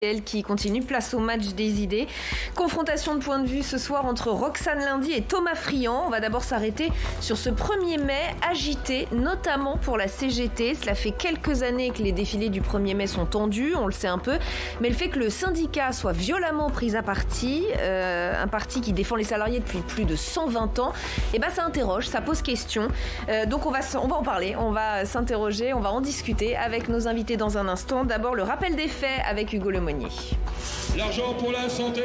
Elle qui continue, place au match des idées. Confrontation de points de vue ce soir entre Roxane Lundy et Thomas Friand. On va d'abord s'arrêter sur ce 1er mai agité, notamment pour la CGT. Cela fait quelques années que les défilés du 1er mai sont tendus, on le sait un peu. Mais le fait que le syndicat soit violemment pris à partie, un parti qui défend les salariés depuis plus de 120 ans, ça interroge, ça pose question. Donc on va en parler, on va s'interroger, on va en discuter avec nos invités dans un instant. D'abord le rappel des faits avec Hugo Lemonnier. L'argent pour la santé.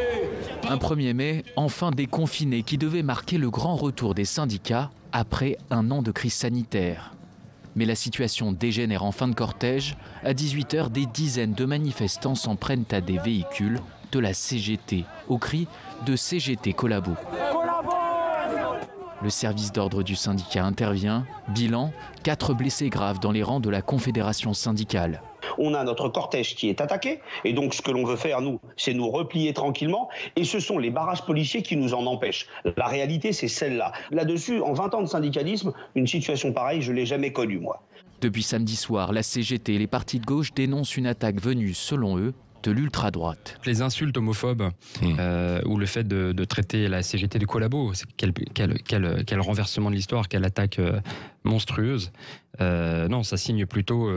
Un 1er mai, enfin déconfiné, qui devait marquer le grand retour des syndicats après un an de crise sanitaire. Mais la situation dégénère en fin de cortège. À 18h, des dizaines de manifestants s'en prennent à des véhicules de la CGT, au cri de CGT Collabo. Le service d'ordre du syndicat intervient. Bilan, 4 blessés graves dans les rangs de la Confédération syndicale. On a notre cortège qui est attaqué, et donc ce que l'on veut faire, nous, c'est nous replier tranquillement, et ce sont les barrages policiers qui nous en empêchent. La réalité, c'est celle-là. Là-dessus, en 20 ans de syndicalisme, une situation pareille, je ne l'ai jamais connue, moi. Depuis samedi soir, la CGT et les partis de gauche dénoncent une attaque venue, selon eux, de l'ultra-droite. Les insultes homophobes ou le fait de traiter la CGT de collabo, quel renversement de l'histoire, quelle attaque monstrueuse. Non, ça signe plutôt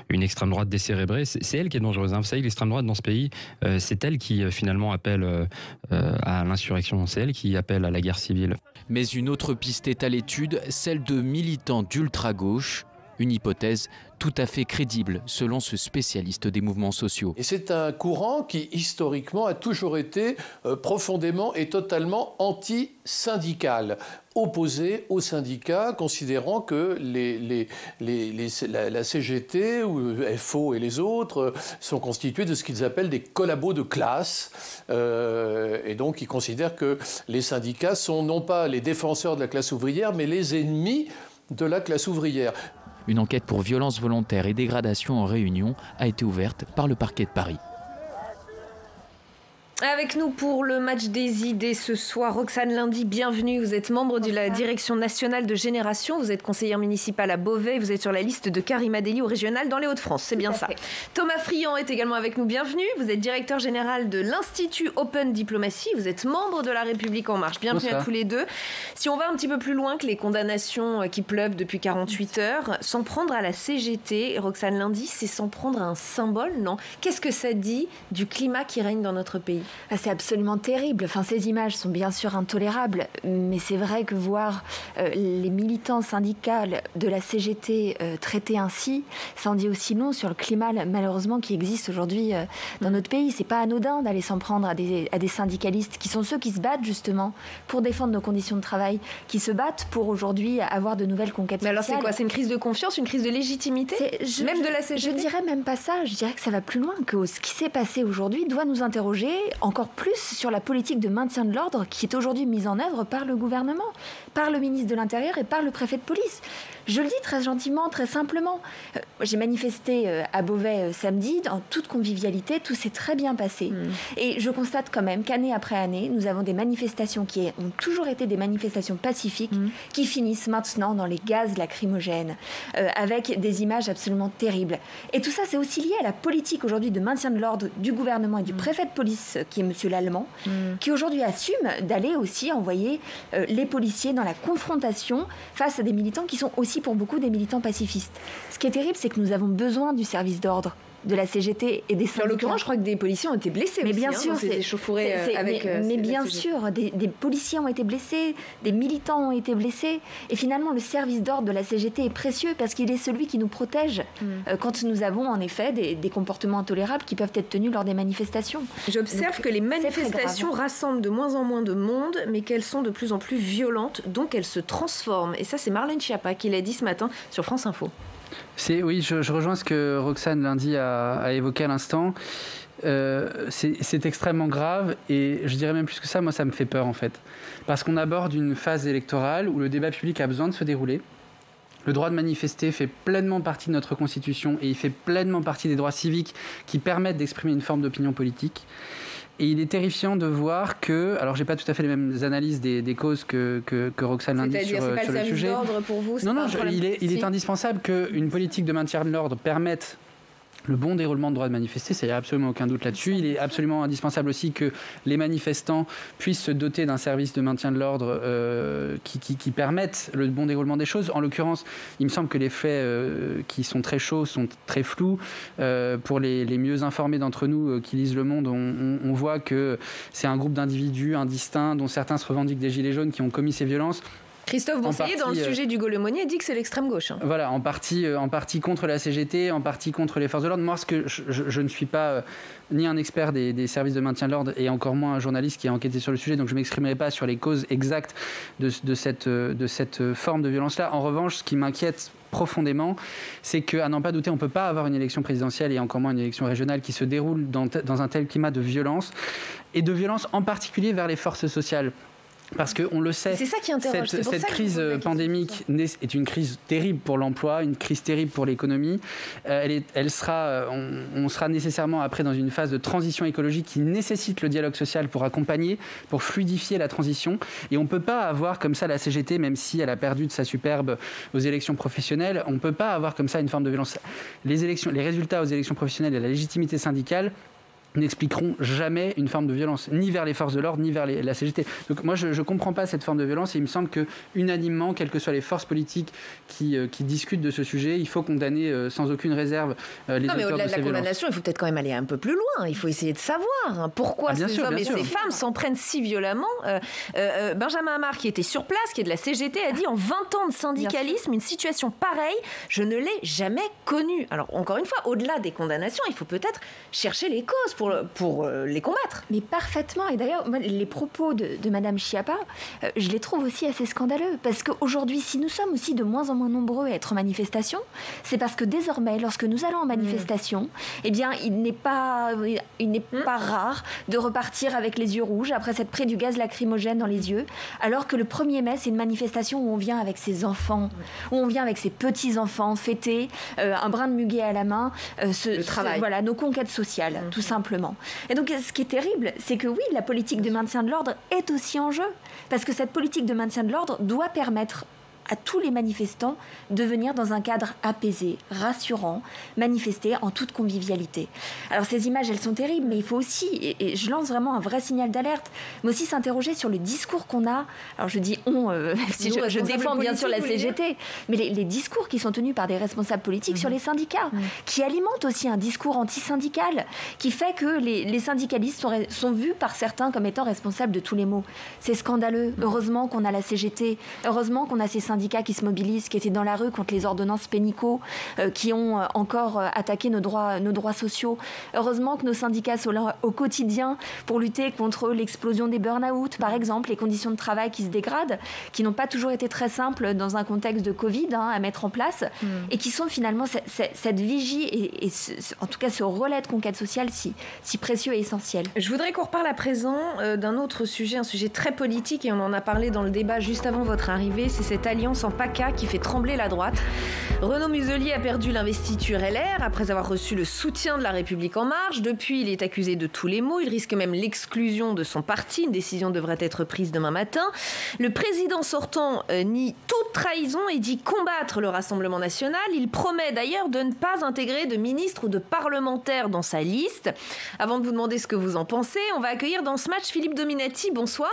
une extrême droite décérébrée. C'est elle qui est dangereuse. Vous savez, l'extrême droite dans ce pays, c'est elle qui finalement appelle à l'insurrection. C'est elle qui appelle à la guerre civile. Mais une autre piste est à l'étude, celle de militants d'ultra-gauche. Une hypothèse tout à fait crédible selon ce spécialiste des mouvements sociaux. Et c'est un courant qui, historiquement, a toujours été profondément et totalement anti-syndical, opposé aux syndicats, considérant que la CGT ou FO et les autres sont constitués de ce qu'ils appellent des collabos de classe. Et donc, ils considèrent que les syndicats sont non pas les défenseurs de la classe ouvrière, mais les ennemis de la classe ouvrière. Une enquête pour violence volontaire et dégradation en réunion a été ouverte par le parquet de Paris. Avec nous pour le match des idées ce soir, Roxane Lundy, bienvenue. Vous êtes membre de la direction nationale de Génération, vous êtes conseillère municipale à Beauvais, vous êtes sur la liste de Karima Deli au régional dans les Hauts-de-France, c'est bien ça. Thomas Friand est également avec nous, bienvenue. Vous êtes directeur général de l'Institut Open Diplomacy, vous êtes membre de La République En Marche, bienvenue à tous les deux. Si on va un petit peu plus loin que les condamnations qui pleuvent depuis 48 heures, s'en prendre à la CGT, Roxane Lundy, c'est s'en prendre à un symbole, non? Qu'est-ce que ça dit du climat qui règne dans notre pays? C'est absolument terrible. Enfin, ces images sont bien sûr intolérables, mais c'est vrai que voir les militants syndicaux de la CGT traités ainsi, ça en dit aussi long sur le climat malheureusement qui existe aujourd'hui dans notre pays. C'est pas anodin d'aller s'en prendre à des syndicalistes qui sont ceux qui se battent justement pour défendre nos conditions de travail, qui se battent pour aujourd'hui avoir de nouvelles conquêtes sociales. Mais alors c'est quoi? C'est une crise de confiance, une crise de légitimité même de la CGT? Je dirais même pas ça. Je dirais que ça va plus loin, que ce qui s'est passé aujourd'hui doit nous interroger encore plus sur la politique de maintien de l'ordre qui est aujourd'hui mise en œuvre par le gouvernement, par le ministre de l'Intérieur et par le préfet de police. Je le dis très gentiment, très simplement. J'ai manifesté à Beauvais samedi, en toute convivialité, tout s'est très bien passé. Et je constate quand même qu'année après année, nous avons des manifestations qui ont toujours été des manifestations pacifiques, qui finissent maintenant dans les gaz lacrymogènes, avec des images absolument terribles. Et tout ça, c'est aussi lié à la politique aujourd'hui de maintien de l'ordre du gouvernement et du préfet de police, qui est M. Lallemand, qui aujourd'hui assume d'aller aussi envoyer les policiers dans la confrontation face à des militants qui sont aussi pour beaucoup des militants pacifistes. Ce qui est terrible, c'est que nous avons besoin du service d'ordre, de la CGT et des syndicats. En l'occurrence, je crois que des policiers ont été blessés. Mais aussi, bien sûr, c'est échauffouré avec. Mais bien sûr, des policiers ont été blessés, des militants ont été blessés, et finalement, le service d'ordre de la CGT est précieux parce qu'il est celui qui nous protège quand nous avons en effet des comportements intolérables qui peuvent être tenus lors des manifestations. J'observe que les manifestations rassemblent de moins en moins de monde, mais qu'elles sont de plus en plus violentes, donc elles se transforment. Et ça, c'est Marlène Schiappa qui l'a dit ce matin sur France Info. Oui, je rejoins ce que Roxane Lundy a évoqué à l'instant. C'est extrêmement grave et je dirais même plus que ça, moi ça me fait peur en fait. Parce qu'on aborde une phase électorale où le débat public a besoin de se dérouler. Le droit de manifester fait pleinement partie de notre Constitution et il fait pleinement partie des droits civiques qui permettent d'exprimer une forme d'opinion politique. Et il est terrifiant de voir que, alors j'ai pas tout à fait les mêmes analyses des causes que Roxane Lundy sur le sujet. C'est pas le service d'ordre pour vous? Non, il est indispensable qu'une politique de maintien de l'ordre permette le bon déroulement de droit de manifester, ça n'y a absolument aucun doute là-dessus. Il est absolument indispensable aussi que les manifestants puissent se doter d'un service de maintien de l'ordre qui permette le bon déroulement des choses. En l'occurrence, il me semble que les faits qui sont très chauds sont très flous. Pour les mieux informés d'entre nous qui lisent Le Monde, on voit que c'est un groupe d'individus indistincts dont certains se revendiquent des Gilets jaunes qui ont commis ces violences. Christophe Bonseiller, dans le sujet du Lemonnier, dit que c'est l'extrême gauche. Voilà, en partie contre la CGT, en partie contre les forces de l'ordre. Moi, je ne suis pas ni un expert des services de maintien de l'ordre et encore moins un journaliste qui a enquêté sur le sujet, donc je ne m'exprimerai pas sur les causes exactes de cette forme de violence-là. En revanche, ce qui m'inquiète profondément, c'est qu'à n'en pas douter, on ne peut pas avoir une élection présidentielle et encore moins une élection régionale qui se déroule dans un tel climat de violence, et de violence en particulier vers les forces sociales. Parce qu'on le sait, c'est ça qui interroge. Cette crise pandémique est une crise terrible pour l'emploi, une crise terrible pour l'économie. On sera nécessairement après dans une phase de transition écologique qui nécessite le dialogue social pour accompagner, pour fluidifier la transition. Et on ne peut pas avoir comme ça la CGT, même si elle a perdu de sa superbe aux élections professionnelles, on ne peut pas avoir comme ça une forme de violence. Les résultats aux élections professionnelles et la légitimité syndicale n'expliqueront jamais une forme de violence, ni vers les forces de l'ordre, ni vers la CGT. Donc moi, je ne comprends pas cette forme de violence, et il me semble que unanimement, quelles que soient les forces politiques qui discutent de ce sujet, il faut condamner sans aucune réserve les auteurs de ces violences. Non, mais au-delà de la condamnation, il faut peut-être quand même aller un peu plus loin. Il faut essayer de savoir pourquoi ces hommes et ces femmes s'en prennent si violemment. Benjamin Amar, qui était sur place, qui est de la CGT, a dit en 20 ans de syndicalisme, une situation pareille, je ne l'ai jamais connue. Alors, encore une fois, au-delà des condamnations, il faut peut-être chercher les causes pour les combattre. Mais parfaitement. Et d'ailleurs, les propos de Madame Schiappa, je les trouve aussi assez scandaleux. Parce qu'aujourd'hui, si nous sommes aussi de moins en moins nombreux à être en manifestation, c'est parce que désormais, lorsque nous allons en manifestation, eh bien, il n'est pas rare de repartir avec les yeux rouges après s'être pris du gaz lacrymogène dans les yeux, alors que le 1er mai, c'est une manifestation où on vient avec ses enfants, où on vient avec ses petits-enfants fêter, un brin de muguet à la main, voilà, nos conquêtes sociales, tout simplement. Et donc, ce qui est terrible, c'est que oui, la politique de maintien de l'ordre est aussi en jeu. Parce que cette politique de maintien de l'ordre doit permettre à tous les manifestants de venir dans un cadre apaisé, rassurant, manifester en toute convivialité. Alors ces images, elles sont terribles, mais il faut aussi, et je lance vraiment un vrai signal d'alerte, mais aussi s'interroger sur le discours qu'on a. Alors je dis si je défends bien sûr la CGT, mais les discours qui sont tenus par des responsables politiques sur les syndicats, qui alimentent aussi un discours anti-syndical, qui fait que les syndicalistes sont vus par certains comme étant responsables de tous les maux. C'est scandaleux. Heureusement qu'on a la CGT, heureusement qu'on a ces syndicats qui se mobilisent, qui étaient dans la rue contre les ordonnances Pénicaud, qui ont encore attaqué nos droits sociaux. Heureusement que nos syndicats sont là au quotidien pour lutter contre l'explosion des burn-out, par exemple, les conditions de travail qui se dégradent, qui n'ont pas toujours été très simples dans un contexte de Covid à mettre en place, et qui sont finalement cette vigie et en tout cas ce relais de conquête sociale si précieux et essentiel. Je voudrais qu'on reparle à présent d'un autre sujet, un sujet très politique, et on en a parlé dans le débat juste avant votre arrivée, c'est cette alliance en PACA qui fait trembler la droite. Renaud Muselier a perdu l'investiture LR après avoir reçu le soutien de La République En Marche. Depuis, il est accusé de tous les maux. Il risque même l'exclusion de son parti. Une décision devrait être prise demain matin. Le président sortant nie toute trahison et dit combattre le Rassemblement national. Il promet d'ailleurs de ne pas intégrer de ministres ou de parlementaires dans sa liste. Avant de vous demander ce que vous en pensez, on va accueillir dans ce match Philippe Dominati. Bonsoir.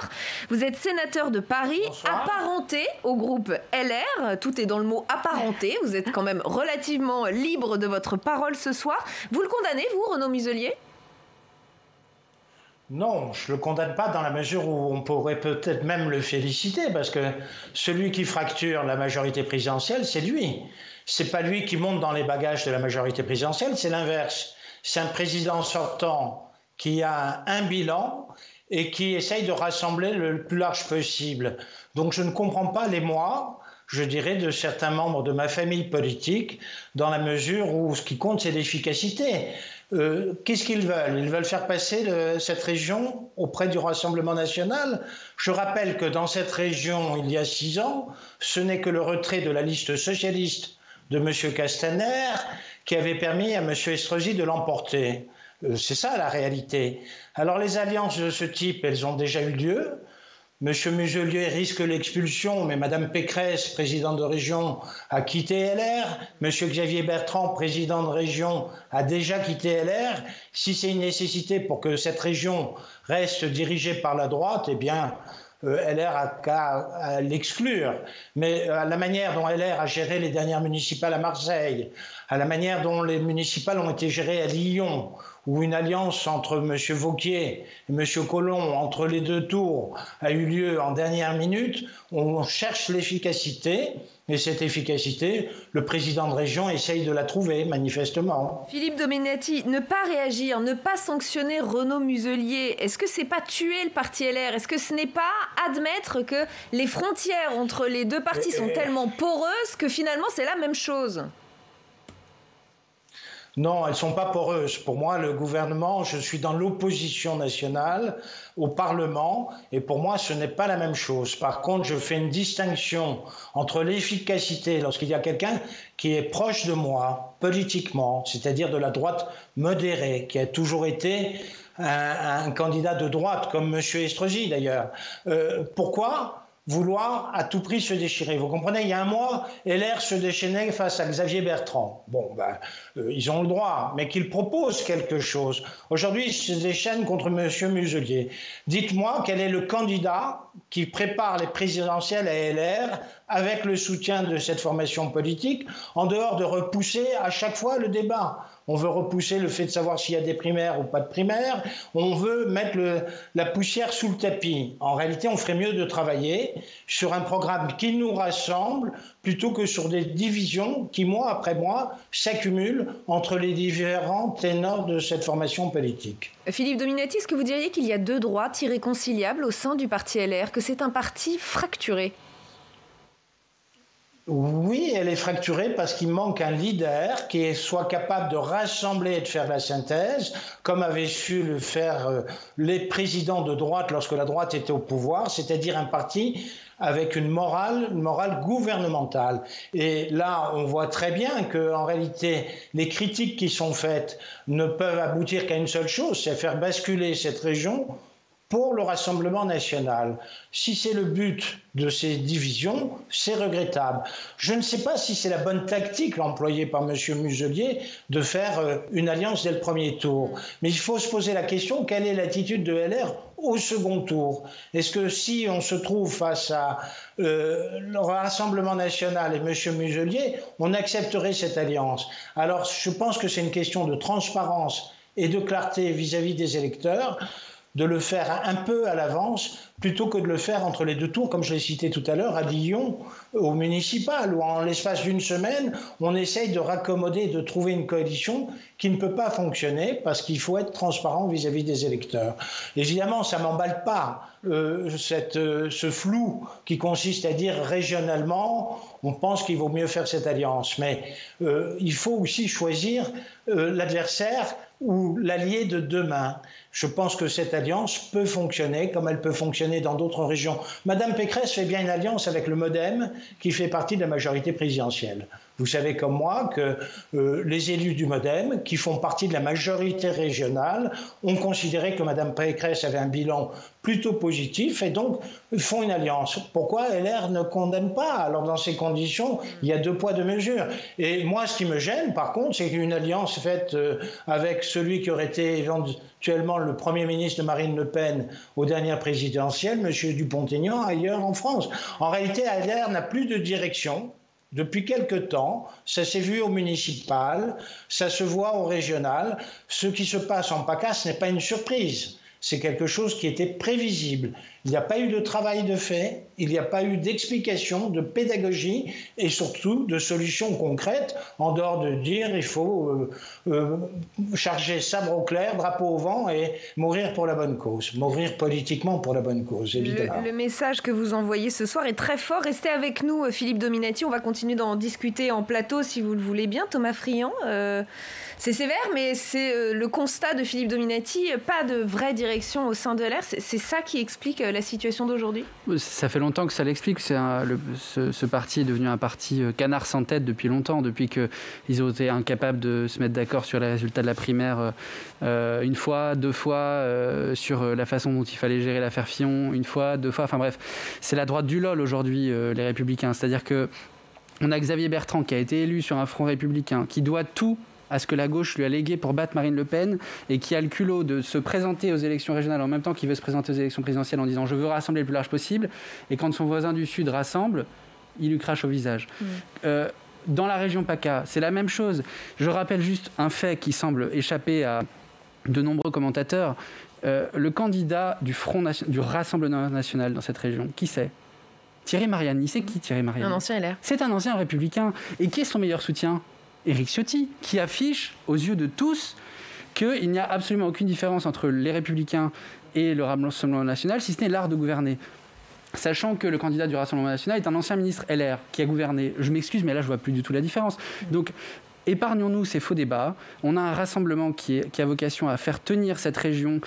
Vous êtes sénateur de Paris, apparenté au groupe LR, tout est dans le mot apparenté, vous êtes quand même relativement libre de votre parole ce soir. Vous le condamnez, vous, Renaud Muselier ? Non, je ne le condamne pas dans la mesure où on pourrait peut-être même le féliciter, parce que celui qui fracture la majorité présidentielle, c'est lui. C'est pas lui qui monte dans les bagages de la majorité présidentielle, c'est l'inverse. C'est un président sortant qui a un bilan et qui essaye de rassembler le plus large possible. Donc je ne comprends pas l'émoi, je dirais, de certains membres de ma famille politique, dans la mesure où ce qui compte, c'est l'efficacité. Qu'est-ce qu'ils veulent ? Ils veulent faire passer cette région auprès du Rassemblement national. Je rappelle que dans cette région, il y a 6 ans, ce n'est que le retrait de la liste socialiste de M. Castaner qui avait permis à M. Estrosi de l'emporter. C'est ça la réalité. Alors les alliances de ce type, elles ont déjà eu lieu. Monsieur Muselier risque l'expulsion, mais Madame Pécresse, présidente de région, a quitté LR. Monsieur Xavier Bertrand, président de région, a déjà quitté LR. Si c'est une nécessité pour que cette région reste dirigée par la droite, eh bien, LR a qu'à l'exclure. Mais à la manière dont LR a géré les dernières municipales à Marseille, à la manière dont les municipales ont été gérées à Lyon, où une alliance entre M. Wauquiez et M. Collomb, entre les deux tours, a eu lieu en dernière minute, on cherche l'efficacité, et cette efficacité, le président de région essaye de la trouver, manifestement. Philippe Dominati, ne pas réagir, ne pas sanctionner Renaud Muselier, est-ce que c'est pas tuer le parti LR? Est-ce que ce n'est pas admettre que les frontières entre les deux partis sont tellement poreuses que finalement c'est la même chose? Non, elles ne sont pas poreuses. Pour moi, le gouvernement, je suis dans l'opposition nationale au Parlement, et pour moi, ce n'est pas la même chose. Par contre, je fais une distinction entre l'efficacité, lorsqu'il y a quelqu'un qui est proche de moi, politiquement, c'est-à-dire de la droite modérée, qui a toujours été un candidat de droite, comme M. Estrosi d'ailleurs. Pourquoi vouloir à tout prix se déchirer? Vous comprenez, il y a un mois, LR se déchaînait face à Xavier Bertrand. Bon, ils ont le droit, mais qu'ils proposent quelque chose. Aujourd'hui, ils se déchaînent contre M. Muselier. Dites-moi quel est le candidat qui prépare les présidentielles à LR avec le soutien de cette formation politique, en dehors de repousser à chaque fois le débat. On veut repousser le fait de savoir s'il y a des primaires ou pas de primaires. On veut mettre la poussière sous le tapis. En réalité, on ferait mieux de travailler sur un programme qui nous rassemble plutôt que sur des divisions qui, mois après mois, s'accumulent entre les différents ténors de cette formation politique. Philippe Dominati, est-ce que vous diriez qu'il y a deux droites irréconciliables au sein du parti LR, que c'est un parti fracturé? Oui, elle est fracturée parce qu'il manque un leader qui soit capable de rassembler et de faire la synthèse, comme avaient su le faire les présidents de droite lorsque la droite était au pouvoir, c'est-à-dire un parti avec une morale gouvernementale. Et là, on voit très bien qu'en réalité, les critiques qui sont faites ne peuvent aboutir qu'à une seule chose, c'est faire basculer cette région pour le Rassemblement national. Si c'est le but de ces divisions, c'est regrettable. Je ne sais pas si c'est la bonne tactique employée par M. Muselier de faire une alliance dès le premier tour. Mais il faut se poser la question, quelle est l'attitude de LR au second tour? Est-ce que si on se trouve face à le Rassemblement national et M. Muselier, on accepterait cette alliance? Alors je pense que c'est une question de transparence et de clarté vis-à-vis des électeurs, de le faire un peu à l'avance, plutôt que de le faire entre les deux tours, comme je l'ai cité tout à l'heure, à Lyon, au municipal, où en l'espace d'une semaine, on essaye de raccommoder, de trouver une coalition qui ne peut pas fonctionner, parce qu'il faut être transparent vis-à-vis des électeurs. Évidemment, ça ne m'emballe pas, ce flou qui consiste à dire régionalement, on pense qu'il vaut mieux faire cette alliance. Mais il faut aussi choisir l'adversaire ou l'allié de demain. Je pense que cette alliance peut fonctionner comme elle peut fonctionner dans d'autres régions. Madame Pécresse fait bien une alliance avec le MoDem qui fait partie de la majorité présidentielle. Vous savez comme moi que les élus du MoDem, qui font partie de la majorité régionale, ont considéré que Madame Pécresse avait un bilan plutôt positif et donc font une alliance. Pourquoi LR ne condamne pas? Alors dans ces conditions, il y a deux poids, deux mesures. Et moi, ce qui me gêne, par contre, c'est qu'une alliance faite avec celui qui aurait été éventuellement le Premier ministre de Marine Le Pen aux dernières présidentielles, M. Dupont-Aignan, ailleurs en France. En réalité, LR n'a plus de direction. Depuis quelque temps, ça s'est vu au municipal, ça se voit au régional. Ce qui se passe en PACA, ce n'est pas une surprise. C'est quelque chose qui était prévisible. Il n'y a pas eu de travail de fait, il n'y a pas eu d'explication, de pédagogie et surtout de solutions concrètes en dehors de dire il faut charger sabre au clair, drapeau au vent et mourir pour la bonne cause. Mourir politiquement pour la bonne cause, évidemment. Le message que vous envoyez ce soir est très fort. Restez avec nous, Philippe Dominati. On va continuer d'en discuter en plateau si vous le voulez bien. Thomas Friand, c'est sévère, mais c'est le constat de Philippe Dominati. Pas de vraie direction direction au sein de LR. C'est ça qui explique la situation d'aujourd'hui ? Ça fait longtemps que ça l'explique. Ce parti est devenu un parti canard sans tête depuis longtemps, depuis qu'ils ont été incapables de se mettre d'accord sur les résultats de la primaire une fois, 2 fois, sur la façon dont il fallait gérer l'affaire Fillon, une fois, 2 fois. Enfin bref, c'est la droite du LOL aujourd'hui, les Républicains. C'est-à-dire qu'on a Xavier Bertrand qui a été élu sur un front républicain, qui doit tout à ce que la gauche lui a légué pour battre Marine Le Pen et qui a le culot de se présenter aux élections régionales en même temps qu'il veut se présenter aux élections présidentielles en disant « je veux rassembler le plus large possible » et quand son voisin du Sud rassemble, il lui crache au visage. Dans la région PACA, c'est la même chose. Je rappelle juste un fait qui semble échapper à de nombreux commentateurs. Le candidat du Rassemblement national dans cette région, qui c'est ? Thierry Mariani. C'est qui Thierry Mariani ? Un ancien LR. C'est un ancien républicain. Et qui est son meilleur soutien ? Éric Ciotti, qui affiche aux yeux de tous qu'il n'y a absolument aucune différence entre les Républicains et le Rassemblement national, si ce n'est l'art de gouverner. Sachant que le candidat du Rassemblement national est un ancien ministre LR qui a gouverné. Je m'excuse, mais là, je vois plus du tout la différence. Donc, épargnons-nous ces faux débats. On a un rassemblement qui a vocation à faire tenir cette région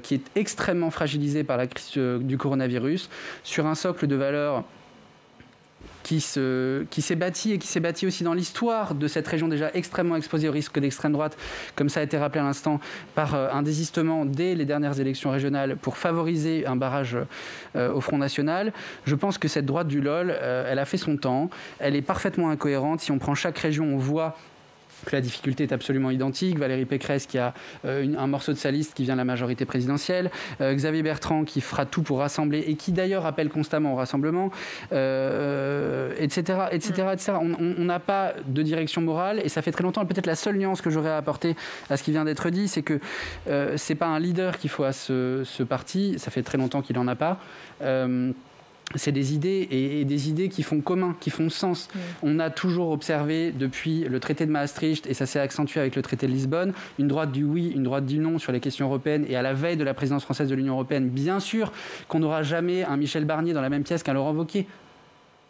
qui est extrêmement fragilisée par la crise du coronavirus sur un socle de valeurs qui s'est bâti et qui s'est bâti aussi dans l'histoire de cette région déjà extrêmement exposée au risque d'extrême droite, comme ça a été rappelé à l'instant, par un désistement dès les dernières élections régionales pour favoriser un barrage au Front National. Je pense que cette droite du LOL, elle a fait son temps, elle est parfaitement incohérente. Si on prend chaque région, on voit que la difficulté est absolument identique. Valérie Pécresse qui a un morceau de sa liste qui vient de la majorité présidentielle, Xavier Bertrand qui fera tout pour rassembler et qui d'ailleurs appelle constamment au rassemblement, etc. On n'a pas de direction morale et ça fait très longtemps. Et peut-être la seule nuance que j'aurais à apporter à ce qui vient d'être dit, c'est que c'est pas un leader qu'il faut à ce parti. Ça fait très longtemps qu'il n'en a pas. C'est des idées et des idées qui font commun, qui font sens. On a toujours observé depuis le traité de Maastricht, et ça s'est accentué avec le traité de Lisbonne, une droite du oui, une droite du non sur les questions européennes. Et à la veille de la présidence française de l'Union européenne, bien sûr qu'on n'aura jamais un Michel Barnier dans la même pièce qu'un Laurent Wauquiez.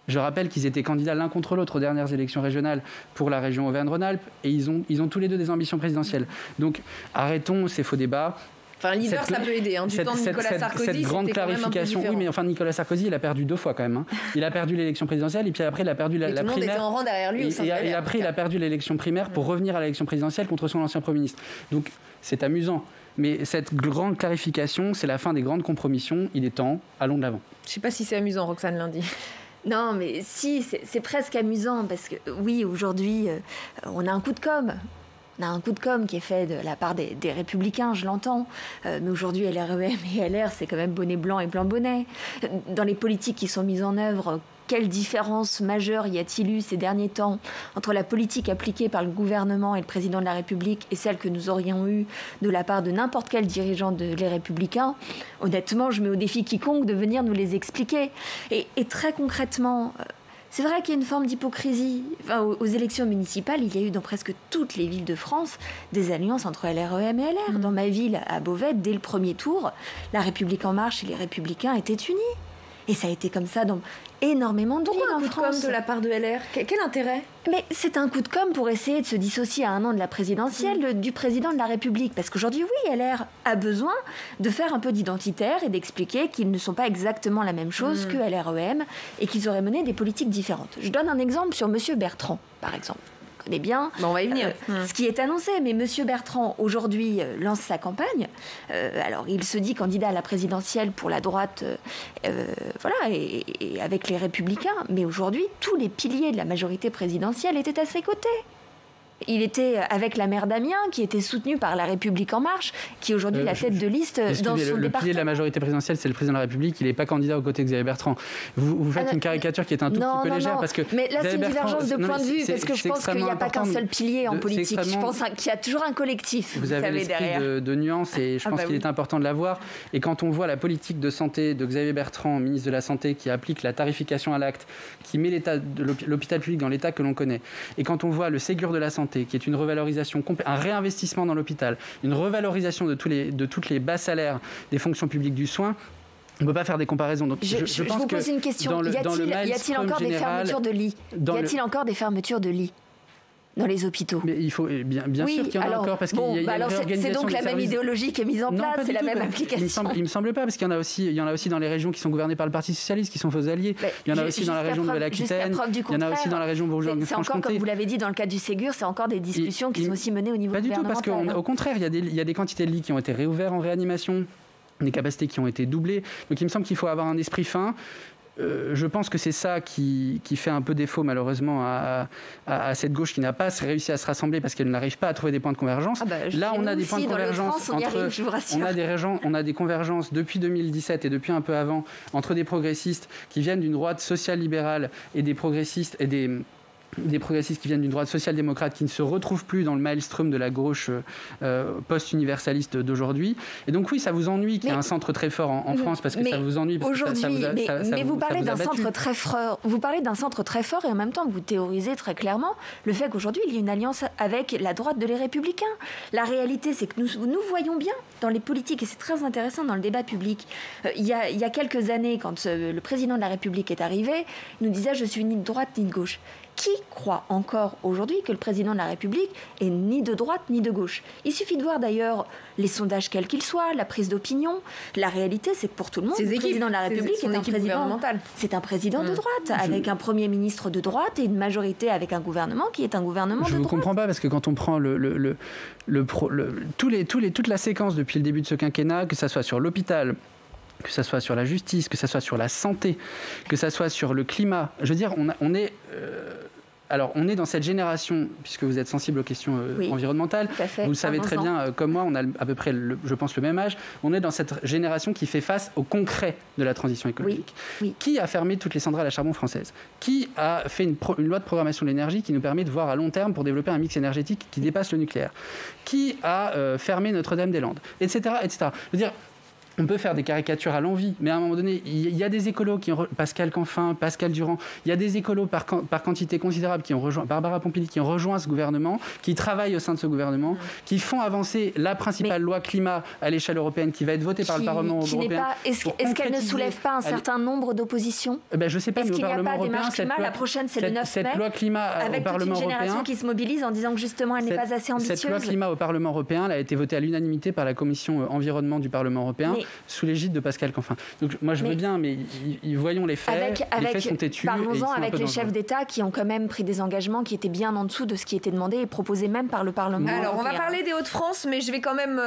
Je rappelle qu'ils étaient candidats l'un contre l'autre aux dernières élections régionales pour la région Auvergne-Rhône-Alpes, et ils ont tous les deux des ambitions présidentielles. Donc arrêtons ces faux débats. Enfin, un leader, ça peut aider. Du temps de Nicolas Sarkozy, cette grande clarification. Oui, mais enfin, Nicolas Sarkozy, il a perdu 2 fois quand même. Il a perdu l'élection présidentielle et puis après, il a perdu la primaire. Tout le monde était en rang derrière lui. Et après, il a perdu l'élection primaire pour revenir à l'élection présidentielle contre son ancien Premier ministre. Donc, c'est amusant. Mais cette grande clarification, c'est la fin des grandes compromissions. Il est temps, allons de l'avant. Je ne sais pas si c'est amusant, Roxane Lundy. Non, mais si, c'est presque amusant parce que oui, aujourd'hui, on a un coup de com'. On a un coup de com' qui est fait de la part des Républicains, je l'entends. Mais aujourd'hui, LREM et LR, c'est quand même bonnet blanc et blanc bonnet. Dans les politiques qui sont mises en œuvre, quelle différence majeure y a-t-il eu ces derniers temps entre la politique appliquée par le gouvernement et le président de la République et celle que nous aurions eue de la part de n'importe quel dirigeant des Républicains? Honnêtement, je mets au défi quiconque de venir nous les expliquer. Et très concrètement... C'est vrai qu'il y a une forme d'hypocrisie. Enfin, aux élections municipales, il y a eu dans presque toutes les villes de France des alliances entre LREM et LR. Dans ma ville, à Beauvais, dès le premier tour, La République En Marche et les Républicains étaient unis. Et ça a été comme ça dans énormément de villes en France. Pourquoi un coup de com' de la part de LR ? Quel intérêt ? Mais c'est un coup de com' pour essayer de se dissocier à un an de la présidentielle du président de la République. Parce qu'aujourd'hui, oui, LR a besoin de faire un peu d'identitaire et d'expliquer qu'ils ne sont pas exactement la même chose que LREM et qu'ils auraient mené des politiques différentes. Je donne un exemple sur M. Bertrand, par exemple. Connaît bien on va y venir. Ce qui est annoncé, mais M. Bertrand aujourd'hui lance sa campagne. Alors il se dit candidat à la présidentielle pour la droite, voilà, et avec les Républicains. Mais aujourd'hui, tous les piliers de la majorité présidentielle étaient à ses côtés. Il était avec la maire d'Amiens, qui était soutenue par La République En Marche, qui est aujourd'hui la tête de liste dans son département. Le pilier de la majorité présidentielle, c'est le président de la République. Il n'est pas candidat aux côtés de Xavier Bertrand. Vous faites une caricature qui est un tout petit peu légère. Parce que mais là, c'est une divergence de point de vue, parce que je pense qu'il n'y a pas qu'un seul pilier en politique. Je pense qu'il y a toujours un collectif. Vous avez l'esprit de nuance, et je pense qu'il est important de l'avoir. Et quand on voit la politique de santé de Xavier Bertrand, ministre de la Santé, qui applique la tarification à l'acte, qui met l'hôpital public dans l'état que l'on connaît, et quand on voit le Ségur de la Santé, qui est une revalorisation, un réinvestissement dans l'hôpital, une revalorisation de toutes les bas salaires des fonctions publiques du soin, on ne peut pas faire des comparaisons. Donc, je vous pose une question. Y a-t-il encore des fermetures de lits ? Y a-t-il encore des fermetures de lits ? dans les hôpitaux. Mais il faut bien sûr qu'il y en a encore parce qu'il y a une réorganisation. C'est donc la même idéologie qui est mise en place, c'est la même application. Il me semble pas parce qu'il y en a aussi dans les régions qui sont gouvernées par le Parti socialiste, qui sont vos alliés. Il y en a aussi dans la région Nouvelle-Aquitaine. Il y en a aussi dans la région Bourgogne-Franche-Comté. C'est encore, comme vous l'avez dit, dans le cadre du Ségur, c'est encore des discussions qui sont aussi menées au niveau gouvernemental. Pas du tout, parce qu'au contraire, il y a des quantités de lits qui ont été réouverts en réanimation, des capacités qui ont été doublées. Donc il me semble qu'il faut avoir un esprit fin. Je pense que c'est ça qui fait un peu défaut malheureusement à cette gauche qui n'a pas réussi à se rassembler parce qu'elle n'arrive pas à trouver des points de convergence. Là, on a des points de convergence on a des convergences depuis 2017 et depuis un peu avant entre des progressistes qui viennent d'une droite social-libérale et des progressistes et des progressistes qui viennent d'une droite social-démocrate qui ne se retrouvent plus dans le maelstrom de la gauche post-universaliste d'aujourd'hui. Et donc oui, ça vous ennuie qu'il y ait un centre très fort en France parce que ça vous ennuie. Mais vous parlez d'un centre très fort. Vous parlez d'un centre très fort et en même temps vous théorisez très clairement le fait qu'aujourd'hui il y a une alliance avec la droite de les Républicains. La réalité, c'est que nous voyons bien dans les politiques, et c'est très intéressant dans le débat public. Il y a quelques années, quand le président de la République est arrivé, il nous disait « je suis ni de droite ni de gauche ». Qui croit encore aujourd'hui que le président de la République est ni de droite ni de gauche? Il suffit de voir d'ailleurs les sondages quels qu'ils soient, la prise d'opinion. La réalité, c'est que pour tout le monde, le président de la République est un président. C'est un président de droite, avec un Premier ministre de droite et une majorité avec un gouvernement qui est un gouvernement de droite. Je ne vous comprends pas parce que quand on prend toute la séquence depuis le début de ce quinquennat, que ça soit sur l'hôpital, que ça soit sur la justice, que ça soit sur la santé, que ça soit sur le climat. Je veux dire, on est dans cette génération, puisque vous êtes sensible aux questions environnementales, vous le savez très bien, comme moi, on a à peu près, je pense, le même âge, on est dans cette génération qui fait face au concret de la transition écologique. Qui a fermé toutes les centrales à charbon françaises? Qui a fait une loi de programmation de l'énergie qui nous permet de voir à long terme pour développer un mix énergétique qui dépasse le nucléaire? Qui a fermé Notre-Dame-des-Landes, etc., etc. Je veux dire, on peut faire des caricatures à l'envi, mais à un moment donné, il y a des écolos Pascal Canfin, Pascal Durand, il y a des écolos par quantité considérable qui ont rejoint, Barbara Pompili, qui ont rejoint ce gouvernement, qui travaillent au sein de ce gouvernement, qui font avancer la principale loi climat à l'échelle européenne qui va être votée par le Parlement européen. Est-ce qu'elle ne soulève pas un certain nombre d'oppositions? Je ne sais pas, mais au Parlement européen, la prochaine, c'est le 9 mai, cette loi climat au Parlement européen, avec toute une génération qui se mobilise en disant que justement, elle n'est pas assez ambitieuse. Cette loi climat au Parlement européen, elle a été votée à l'unanimité par la Commission environnement du Parlement européen, sous l'égide de Pascal Canfin. Donc moi je veux bien, mais voyons les faits. Les faits sont têtus. Parlons-en avec les chefs d'État qui ont quand même pris des engagements qui étaient bien en dessous de ce qui était demandé et proposé même par le Parlement. Alors on va parler des Hauts-de-France, mais je vais quand même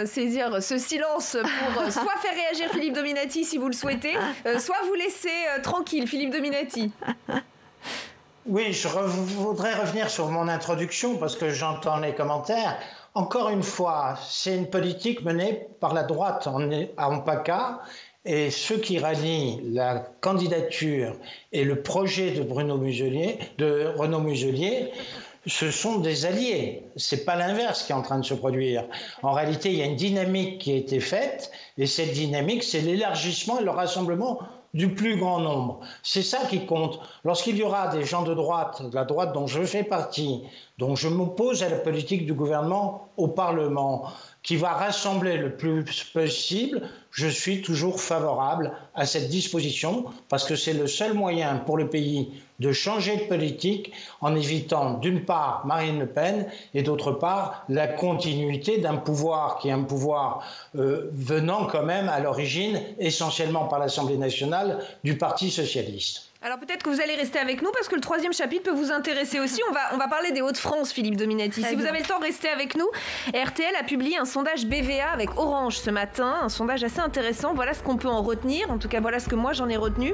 saisir ce silence pour soit faire réagir Philippe Dominati si vous le souhaitez, soit vous laisser tranquille, Philippe Dominati. Oui, je voudrais revenir sur mon introduction parce que j'entends les commentaires. Encore une fois, c'est une politique menée par la droite en PACA, et ceux qui rallient la candidature et le projet de Renaud Muselier, ce sont des alliés. C'est pas l'inverse qui est en train de se produire. En réalité, il y a une dynamique qui a été faite, et cette dynamique, c'est l'élargissement et le rassemblement du plus grand nombre. C'est ça qui compte. Lorsqu'il y aura des gens de la droite dont je fais partie, dont je m'oppose à la politique du gouvernement au Parlement, qui va rassembler le plus possible, je suis toujours favorable à cette disposition parce que c'est le seul moyen pour le pays de changer de politique en évitant d'une part Marine Le Pen et d'autre part la continuité d'un pouvoir qui est un pouvoir venant quand même à l'origine essentiellement par l'Assemblée nationale du Parti socialiste. Alors peut-être que vous allez rester avec nous parce que le troisième chapitre peut vous intéresser aussi. On va parler des Hauts-de-France, Philippe Dominati. Si vous avez le temps, restez avec nous. RTL a publié un sondage BVA avec Orange ce matin, un sondage assez intéressant. Voilà ce qu'on peut en retenir. En tout cas, voilà ce que moi j'en ai retenu.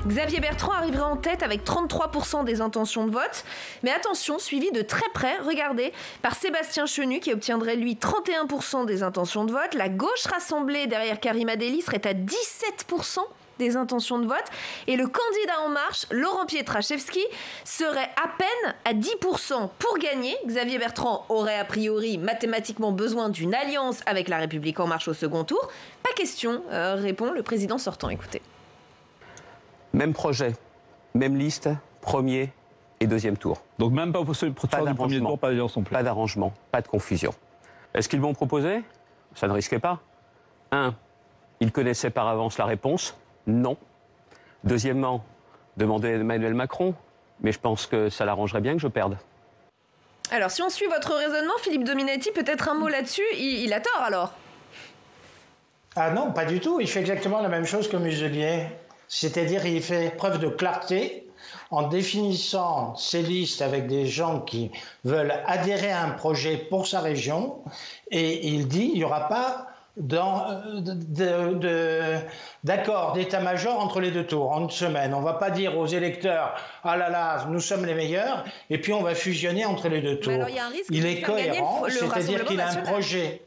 Xavier Bertrand arriverait en tête avec 33% des intentions de vote. Mais attention, suivi de très près, regardez, par Sébastien Chenu qui obtiendrait lui 31% des intentions de vote. La gauche rassemblée derrière Karima Delli serait à 17% des intentions de vote, et le candidat En Marche, Laurent Pietraszewski, serait à peine à 10% pour gagner. Xavier Bertrand aurait a priori mathématiquement besoin d'une alliance avec La République En Marche au second tour. Pas question, répond le président sortant. Écoutez. Même projet, même liste, premier et deuxième tour. Donc même pas pour du premier tour, pas d'alliance non plus. Pas d'arrangement, pas de confusion. Est-ce qu'ils vont proposer? Ça ne risquait pas. 1. Ils connaissaient par avance la réponse. Non. Deuxièmement, demander à Emmanuel Macron, mais je pense que ça l'arrangerait bien que je perde. Alors, si on suit votre raisonnement, Philippe Dominati, peut-être un mot là-dessus, il a tort alors? Ah non, pas du tout. Il fait exactement la même chose que Muselier. C'est-à-dire, il fait preuve de clarté en définissant ses listes avec des gens qui veulent adhérer à un projet pour sa région. Et il dit il n'y aura pas d'accord d'état-major entre les deux tours en une semaine. On ne va pas dire aux électeurs « Ah là là, nous sommes les meilleurs » et puis on va fusionner entre les deux tours. Alors, il y a un risque il est cohérent, c'est-à-dire qu'il a un projet...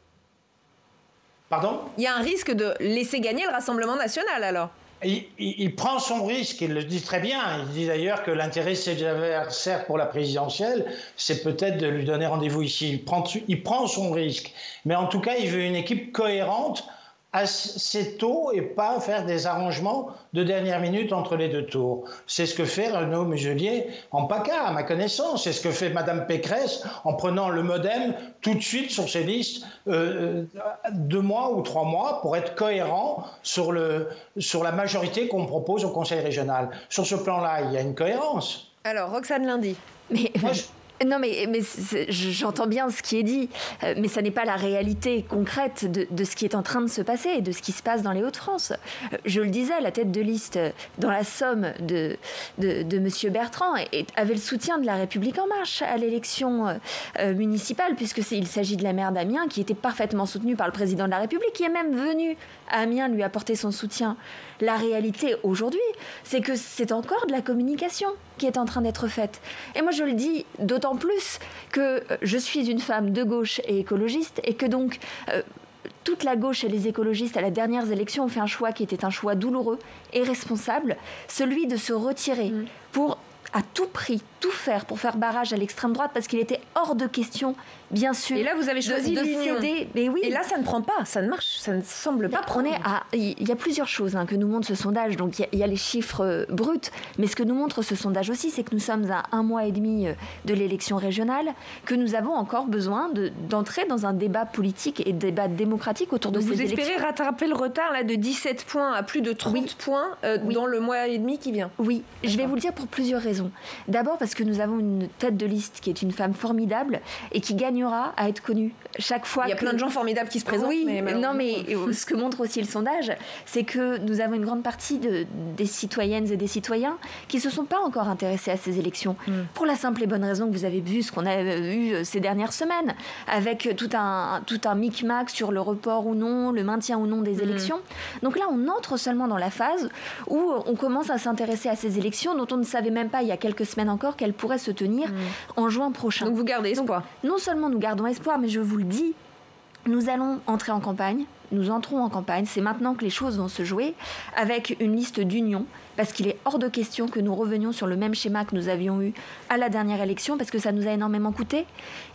Pardon ? Il y a un risque de laisser gagner le Rassemblement national, alors. Il prend son risque, il le dit très bien. Il dit d'ailleurs que l'intérêt de ses adversaires pour la présidentielle, c'est peut-être de lui donner rendez-vous ici. Il prend son risque. Mais en tout cas, il veut une équipe cohérente assez tôt et pas faire des arrangements de dernière minute entre les deux tours. C'est ce que fait Renaud Muselier en PACA, à ma connaissance. C'est ce que fait Mme Pécresse en prenant le MoDem tout de suite sur ses listes 2 mois ou 3 mois pour être cohérent sur la majorité qu'on propose au Conseil régional. Sur ce plan-là, il y a une cohérence. Alors, Roxane Lundy. Non, mais j'entends bien ce qui est dit, mais ça n'est pas la réalité concrète de ce qui est en train de se passer et de ce qui se passe dans les Hauts-de-France. Je le disais, la tête de liste dans la Somme de M. Bertrand avait le soutien de La République En Marche à l'élection municipale, puisqu'il s'agit de la maire d'Amiens, qui était parfaitement soutenue par le président de la République, qui est même venu à Amiens lui apporter son soutien. La réalité aujourd'hui, c'est que c'est encore de la communication qui est en train d'être faite. Et moi, je le dis d'autant plus que je suis une femme de gauche et écologiste et que donc toute la gauche et les écologistes à la dernière élection ont fait un choix qui était un choix douloureux et responsable, celui de se retirer pour à tout prix, tout faire pour faire barrage à l'extrême droite parce qu'il était hors de question, bien sûr. Et là, vous avez choisi l'union. Mais oui. Et là, ça ne prend pas, ça ne marche, ça ne semble pas prendre. Il y a plusieurs choses que nous montre ce sondage. Donc, il y a les chiffres bruts, mais ce que nous montre ce sondage aussi, c'est que nous sommes à 1 mois et demi de l'élection régionale, que nous avons encore besoin d'entrer dans un débat politique et débat démocratique autour de ces élections. Vous espérez rattraper le retard là, de 17 points à plus de 30 points dans le mois et demi qui vient? Oui, je vais vous le dire pour plusieurs raisons. D'abord parce que nous avons une tête de liste qui est une femme formidable et qui gagnera à être connue chaque fois. Il y a plein de gens formidables qui se présentent. Oui, mais ce que montre aussi le sondage, c'est que nous avons une grande partie des citoyennes et des citoyens qui ne se sont pas encore intéressés à ces élections. Pour la simple et bonne raison que vous avez vu ce qu'on a eu ces dernières semaines, avec tout un micmac sur le report ou non, le maintien ou non des élections. Donc là, on entre seulement dans la phase où on commence à s'intéresser à ces élections dont on ne savait même pas il y a quelques semaines encore qu'elles pourraient se tenir en juin prochain. Donc vous gardez espoir. Non seulement nous gardons espoir, mais je vous le dis, nous allons entrer en campagne, nous entrons en campagne, c'est maintenant que les choses vont se jouer, avec une liste d'union, parce qu'il est hors de question que nous revenions sur le même schéma que nous avions eu à la dernière élection, parce que ça nous a énormément coûté,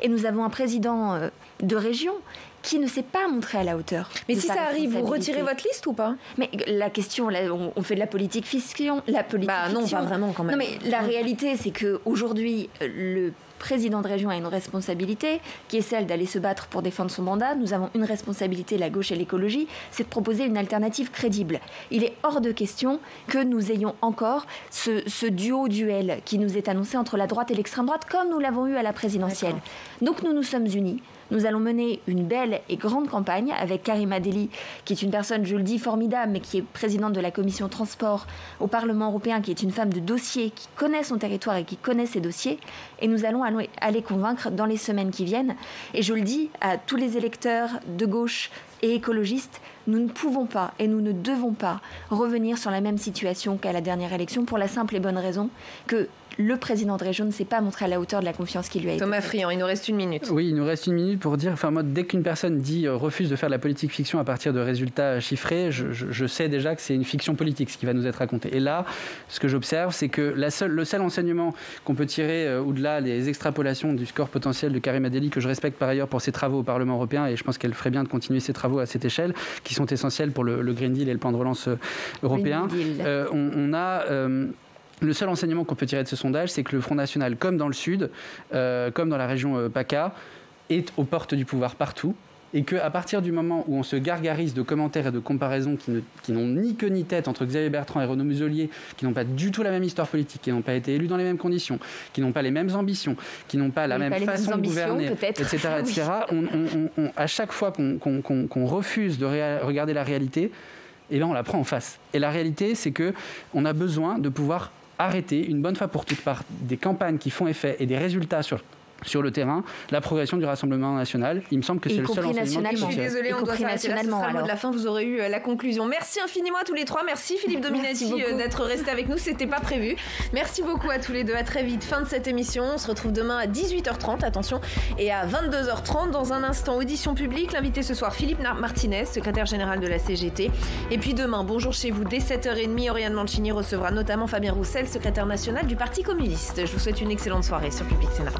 et nous avons un président de région qui ne s'est pas montré à la hauteur. Mais si ça arrive, vous retirez votre liste ou pas? Mais la question, là, on fait de la politique fiction. Non, pas vraiment quand même. Non, mais la réalité, c'est qu'aujourd'hui, le président de région a une responsabilité qui est celle d'aller se battre pour défendre son mandat. Nous avons une responsabilité, la gauche et l'écologie, c'est de proposer une alternative crédible. Il est hors de question que nous ayons encore ce duel qui nous est annoncé entre la droite et l'extrême droite, comme nous l'avons eu à la présidentielle. Donc nous sommes unis. Nous allons mener une belle et grande campagne avec Karima Delli, qui est une personne, je le dis, formidable, mais qui est présidente de la commission transport au Parlement européen, qui est une femme de dossier, qui connaît son territoire et qui connaît ses dossiers. Et nous allons aller convaincre dans les semaines qui viennent. Et je le dis à tous les électeurs de gauche et écologistes, nous ne pouvons pas et nous ne devons pas revenir sur la même situation qu'à la dernière élection pour la simple et bonne raison que le président de région ne s'est pas montré à la hauteur de la confiance qui lui a été. Thomas Friand, il nous reste 1 minute. Oui, il nous reste 1 minute pour dire, moi, dès qu'une personne refuse de faire de la politique fiction à partir de résultats chiffrés, je sais déjà que c'est une fiction politique ce qui va nous être raconté. Et là, ce que j'observe, c'est que le seul enseignement qu'on peut tirer au-delà des extrapolations du score potentiel de Karima Delli, que je respecte par ailleurs pour ses travaux au Parlement européen, et je pense qu'elle ferait bien de continuer ses travaux à cette échelle, qui sont essentiels pour le Green Deal et le plan de relance européen. Le seul enseignement qu'on peut tirer de ce sondage, c'est que le Front National, comme dans le Sud, comme dans la région PACA, est aux portes du pouvoir partout et qu'à partir du moment où on se gargarise de commentaires et de comparaisons qui n'ont ni queue ni tête entre Xavier Bertrand et Renaud Muselier, qui n'ont pas du tout la même histoire politique, qui n'ont pas été élus dans les mêmes conditions, qui n'ont pas les mêmes ambitions, qui n'ont pas la même façon de gouverner, etc., etc., à chaque fois qu'on refuse de regarder la réalité, et là on la prend en face. Et la réalité, c'est qu'on a besoin de pouvoir arrêter une bonne fois pour toutes par des campagnes qui font effet et des résultats sur le terrain, la progression du Rassemblement national. Il me semble que c'est le seul enseignement. Je suis désolée, on doit s'arrêter là. Ce sera le mot de la fin, vous aurez eu la conclusion. Merci infiniment à tous les trois. Merci Philippe Dominati d'être resté avec nous, c'était pas prévu. Merci beaucoup à tous les deux, à très vite. Fin de cette émission, on se retrouve demain à 18h30, attention, et à 22h30. Dans un instant, audition publique. L'invité ce soir, Philippe Martinez, secrétaire général de la CGT. Et puis demain, bonjour chez vous, dès 7h30, Oriane Mancini recevra notamment Fabien Roussel, secrétaire national du Parti communiste. Je vous souhaite une excellente soirée sur Public Sénat.